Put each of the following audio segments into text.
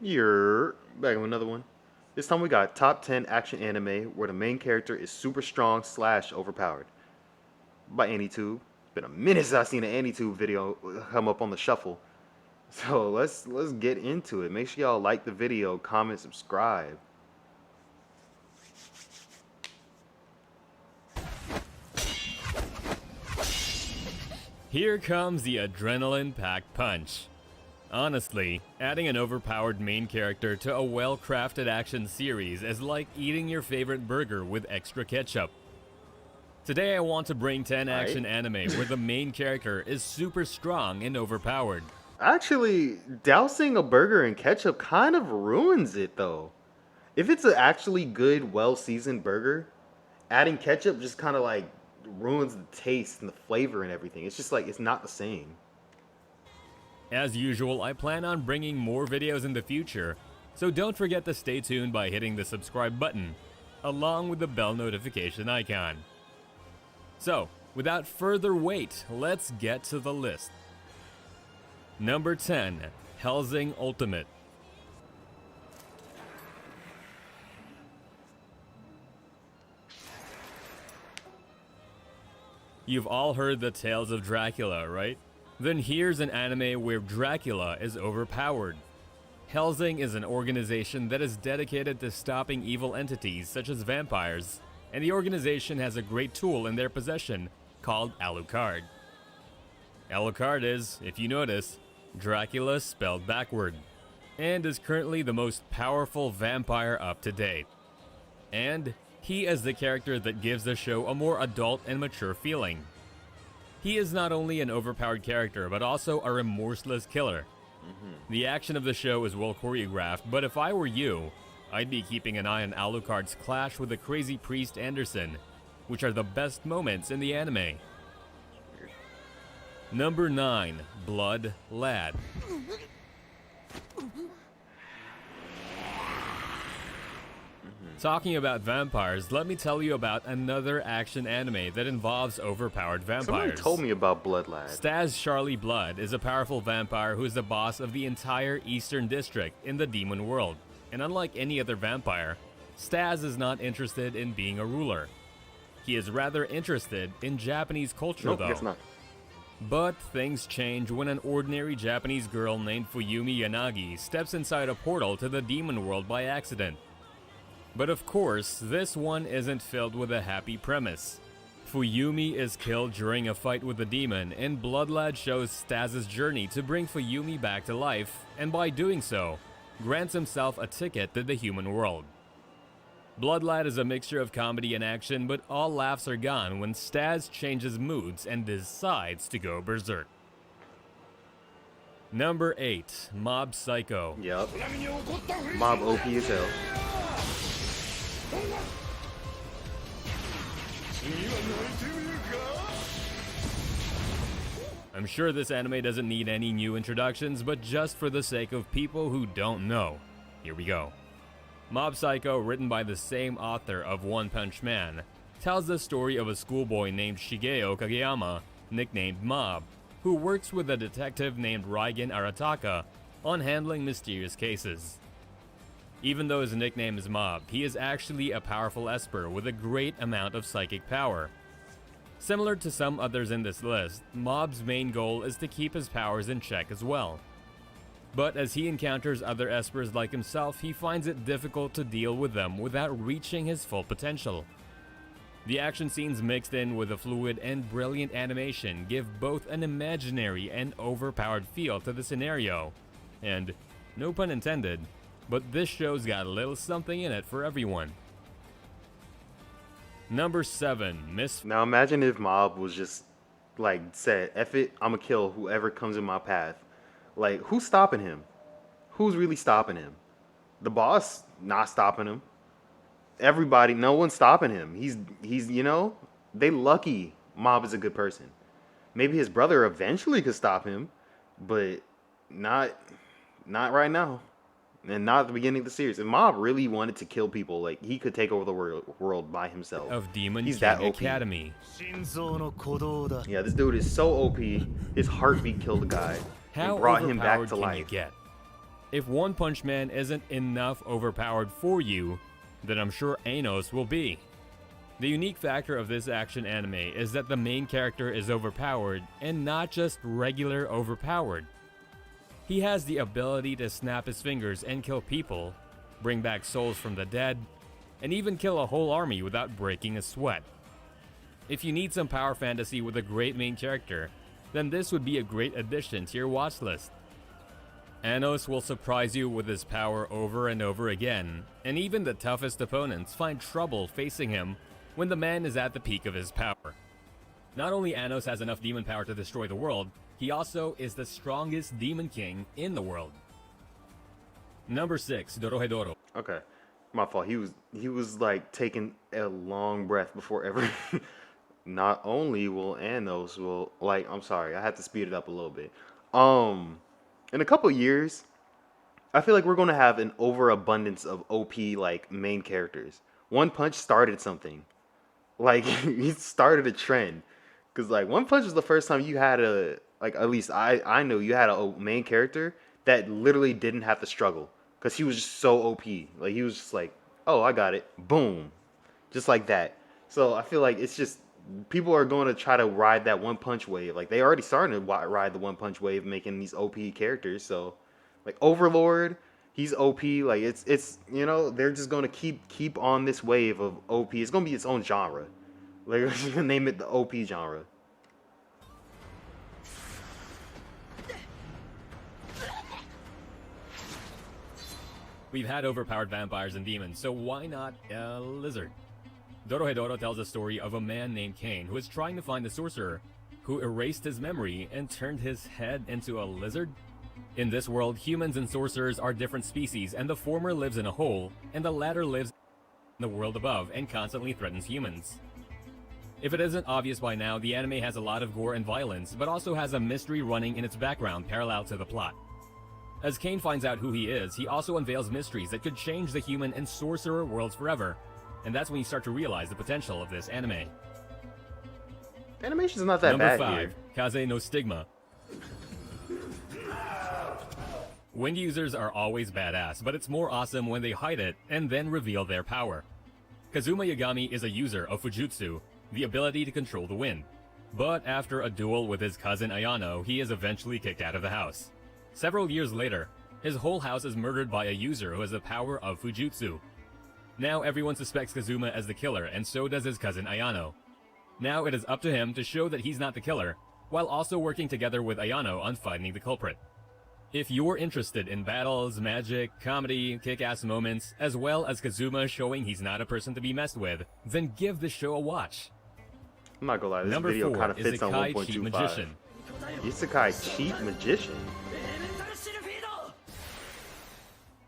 You're back with another one. This time we got top 10 action anime where the main character is super strong slash overpowered. By AnyTube. It's been a minute since I've seen an AnyTube video come up on the shuffle. So let's get into it. Make sure y'all like the video, comment, subscribe. Here comes the adrenaline-packed punch. Honestly, adding an overpowered main character to a well-crafted action series is like eating your favorite burger with extra ketchup. Today I want to bring 10 action anime where the main character is super strong and overpowered. Actually, dousing a burger in ketchup kind of ruins it though. If it's an actually good, well-seasoned burger, adding ketchup just kind of like ruins the taste and the flavor and everything. It's just like, it's not the same. As usual, I plan on bringing more videos in the future, so don't forget to stay tuned by hitting the subscribe button, along with the bell notification icon. So, without further wait, let's get to the list. Number 10, Hellsing Ultimate. You've all heard the tales of Dracula, right? Then here's an anime where Dracula is overpowered. Hellsing is an organization that is dedicated to stopping evil entities such as vampires, and the organization has a great tool in their possession called Alucard. Alucard is, if you notice, Dracula spelled backward, and is currently the most powerful vampire up to date. And he is the character that gives the show a more adult and mature feeling. He is not only an overpowered character, but also a remorseless killer. The action of the show is well choreographed, but if I were you, I'd be keeping an eye on Alucard's clash with the crazy priest Anderson, which are the best moments in the anime. Number 9, Blood Lad. Talking about vampires, let me tell you about another action anime that involves overpowered vampires. Someone told me about Blood Lad. Stas Charlie Blood is a powerful vampire who is the boss of the entire Eastern District in the demon world. And unlike any other vampire, Stas is not interested in being a ruler. He is rather interested in Japanese culture though. Guess not. But things change when an ordinary Japanese girl named Fuyumi Yanagi steps inside a portal to the demon world by accident. But of course, this one isn't filled with a happy premise. Fuyumi is killed during a fight with the demon, and Blood Lad shows Stas' journey to bring Fuyumi back to life, and by doing so, grants himself a ticket to the human world. Blood Lad is a mixture of comedy and action, but all laughs are gone when Stas changes moods and decides to go berserk. Number 8, Mob Psycho. Yup. Mob OP as hell. I'm sure this anime doesn't need any new introductions, but just for the sake of people who don't know, here we go. Mob Psycho, written by the same author of One Punch Man, tells the story of a schoolboy named Shigeo Kageyama, nicknamed Mob, who works with a detective named Reigen Arataka on handling mysterious cases. Even though his nickname is Mob, he is actually a powerful esper with a great amount of psychic power. Similar to some others in this list, Mob's main goal is to keep his powers in check as well. But as he encounters other espers like himself, he finds it difficult to deal with them without reaching his full potential. The action scenes mixed in with a fluid and brilliant animation give both an imaginary and overpowered feel to the scenario. And, no pun intended, but this show's got a little something in it for everyone. Number 7, Miss... Now imagine if Mob was just, like, said, F it, I'ma kill whoever comes in my path. Like, who's stopping him? Who's really stopping him? The boss not stopping him. Everybody, no one's stopping him. He's you know, they lucky Mob is a good person. Maybe his brother eventually could stop him, but not right now. And not at the beginning of the series. If Mob really wanted to kill people, like, he could take over the world by himself. Of Demon He's King that OP. Academy. Yeah, this dude is so OP. His heartbeat killed the guy How and brought him back overpowered to can life. you get? If One Punch Man isn't enough overpowered for you, then I'm sure Anos will be. The unique factor of this action anime is that the main character is overpowered, and not just regular overpowered. He has the ability to snap his fingers and kill people, bring back souls from the dead, and even kill a whole army without breaking a sweat. If you need some power fantasy with a great main character, then this would be a great addition to your watch list. Anos will surprise you with his power over and over again, and even the toughest opponents find trouble facing him when the man is at the peak of his power. Not only Anos has enough demon power to destroy the world, he also is the strongest demon king in the world. Number 6, Dorohedoro. Okay, my fault. He was like taking a long breath before ever. Not only will Anos will like, I'm sorry, I have to speed it up a little bit. In a couple years, I feel like we're gonna have an overabundance of OP like main characters. One Punch started something, like he started a trend, cause like One Punch was the first time you had a like at least I know you had a main character that literally didn't have to struggle, cause he was just so OP. Like he was just like, oh, I got it, boom, just like that. So I feel like it's just people are going to try to ride that One Punch wave. Like they already started to ride the One Punch wave, making these OP characters. So like Overlord, he's OP. Like it's you know, they're just going to keep on this wave of OP. It's going to be its own genre. Like we're just gonna name it the OP genre. We've had overpowered vampires and demons, so why not a lizard? Dorohedoro tells the story of a man named Cain who is trying to find the sorcerer who erased his memory and turned his head into a lizard. In this world, humans and sorcerers are different species, and the former lives in a hole, and the latter lives in the world above and constantly threatens humans. If it isn't obvious by now, the anime has a lot of gore and violence, but also has a mystery running in its background parallel to the plot. As Cain finds out who he is, he also unveils mysteries that could change the human and sorcerer worlds forever. And that's when you start to realize the potential of this anime. Animation's not that Number bad 5, here. Kaze no Stigma. Wind users are always badass, but it's more awesome when they hide it and then reveal their power. Kazuma Yagami is a user of Fujutsu, the ability to control the wind. But after a duel with his cousin Ayano, he is eventually kicked out of the house. Several years later, his whole house is murdered by a user who has the power of Fujutsu. Now everyone suspects Kazuma as the killer, and so does his cousin Ayano. Now it is up to him to show that he's not the killer, while also working together with Ayano on finding the culprit. If you're interested in battles, magic, comedy, kick-ass moments, as well as Kazuma showing he's not a person to be messed with, then give this show a watch. I'm not gonna lie, this Number video 4 kind of is fits on Isekai Cheat 1.25. Magician. Isekai Cheat Magician?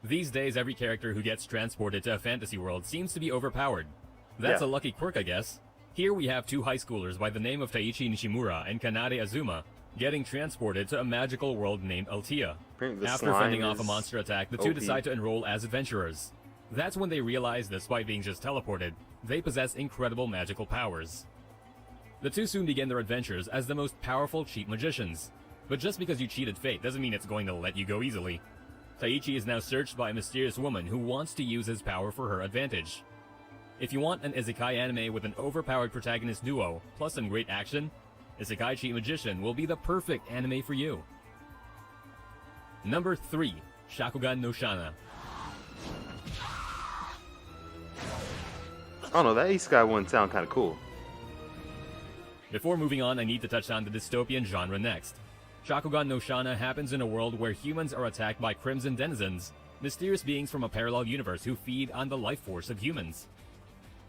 These days, every character who gets transported to a fantasy world seems to be overpowered. That's a lucky quirk, I guess. Here we have two high schoolers by the name of Taichi Nishimura and Kanade Azuma getting transported to a magical world named Altea. After fending off a monster attack, the two OP. decide to enroll as adventurers. That's when they realize, despite being just teleported, they possess incredible magical powers. The two soon begin their adventures as the most powerful cheat magicians. But just because you cheated fate doesn't mean it's going to let you go easily. Taichi is now searched by a mysterious woman who wants to use his power for her advantage. If you want an isekai anime with an overpowered protagonist duo, plus some great action, Isekai Cheat Magician will be the perfect anime for you. Number 3, Shakugan no Shana. I don't know, that isekai one sound kind of cool. Before moving on, I need to touch on the dystopian genre next. Shakugan no Shana happens in a world where humans are attacked by Crimson Denizens, mysterious beings from a parallel universe who feed on the life force of humans.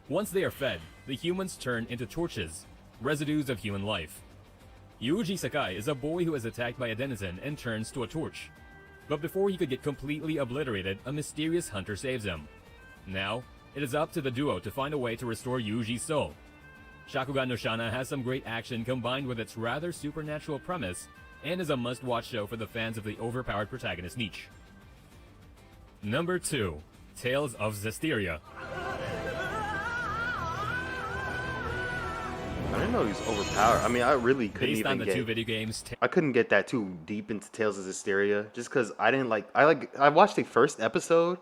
Once they are fed, the humans turn into torches, residues of human life. Yuji Sakai is a boy who is attacked by a denizen and turns to a torch. But before he could get completely obliterated, a mysterious hunter saves him. Now, it is up to the duo to find a way to restore Yuji's soul. Shakugan no Shana has some great action combined with its rather supernatural premise, and is a must-watch show for the fans of the overpowered protagonist niche. Number 2, Tales of Zestiria. I didn't know he was overpowered. I mean, I really couldn't Based on even the two get. video games, I couldn't get that too deep into Tales of Hysteria just because I didn't like. I watched the first episode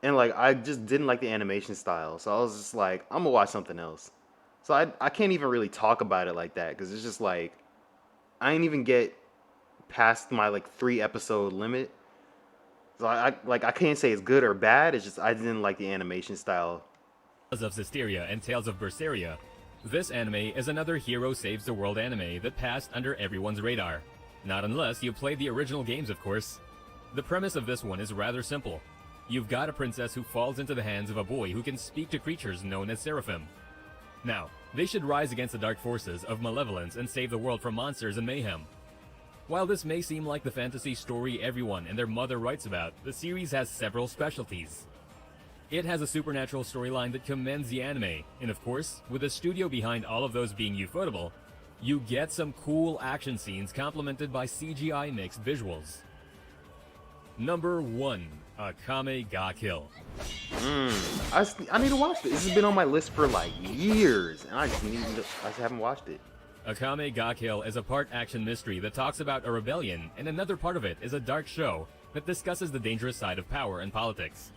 and like I just didn't like the animation style, so I was just like, I'm gonna watch something else. So I can't even really talk about it like that because it's just like I didn't even get past my like 3 episode limit. So I can't say it's good or bad. It's just I didn't like the animation style. Tales of Hysteria and Tales of Berseria, this anime is another hero saves the world anime that passed under everyone's radar. Not unless you played the original games, of course. The premise of this one is rather simple. You've got a princess who falls into the hands of a boy who can speak to creatures known as seraphim. Now, they should rise against the dark forces of malevolence and save the world from monsters and mayhem. While this may seem like the fantasy story everyone and their mother writes about, the series has several specialties. It has a supernatural storyline that commends the anime, and of course, with the studio behind all of those being ufotable, you get some cool action scenes complemented by CGI mixed visuals. Number 1. Akame ga Kill. I need to watch this. This has been on my list for like years, and I just haven't watched it. Akame ga Kill is a part action mystery that talks about a rebellion, and another part of it is a dark show that discusses the dangerous side of power and politics.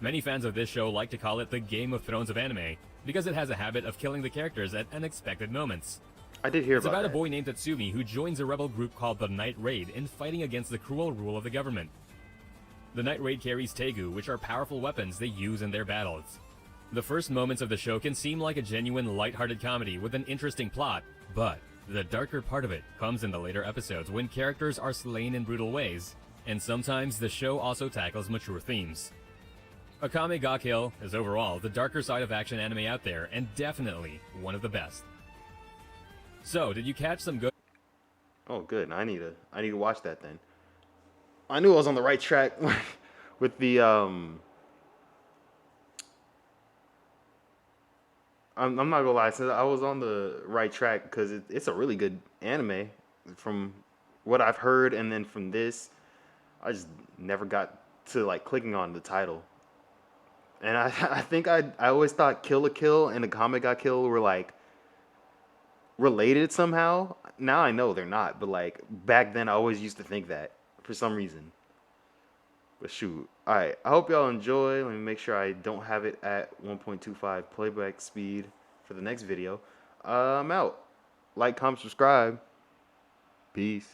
Many fans of this show like to call it the Game of Thrones of anime, because it has a habit of killing the characters at unexpected moments. I did hear It's about that. a boy named Tatsumi who joins a rebel group called the Night Raid in fighting against the cruel rule of the government. The Night Raid carries tegu, which are powerful weapons they use in their battles. The first moments of the show can seem like a genuine lighthearted comedy with an interesting plot, but the darker part of it comes in the later episodes when characters are slain in brutal ways, and sometimes the show also tackles mature themes. Akame ga Kill is overall the darker side of action anime out there, and definitely one of the best. So, did you catch some good... Oh, good. I need to watch that then. I knew I was on the right track with the I'm not gonna lie, I was on the right track because it's a really good anime from what I've heard, and then from this, I just never got to like clicking on the title. And I think I always thought Kill la Kill and Akame ga Kill were like related somehow. Now I know they're not, but like back then I always used to think that for some reason. But shoot. Alright, I hope y'all enjoy. Let me make sure I don't have it at 1.25 playback speed for the next video. I'm out. Like, comment, subscribe. Peace.